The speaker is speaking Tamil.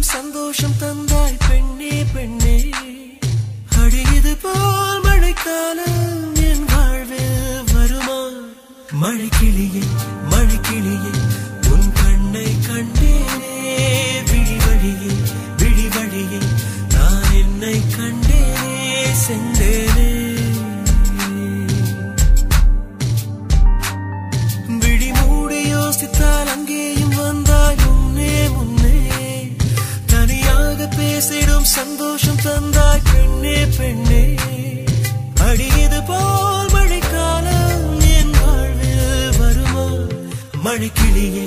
பேசிடும் சந்தோஷம் தந்தாய் பெண்ணே பெண்ணே அடியது போல் மழைக்காலம் என் வாழ்வில் வருமா மழைக்கிளியே மழைக்கிளியே உன் கண்ணை கண்டேனே விழி வழியே நான் என்னை கண்டேனே சென்றேனே விழி மூடி யோசித்தால் அங்கேயும் வந்தாய் முன்னே முன்னே தனியாக பேசிடும் சந்தோஷம் தந்தாய் பெண்ணே பெண்ணே அடியது போல் மழைக்காலம் என் வாழ்வில் வருமா மழைக்கிளியே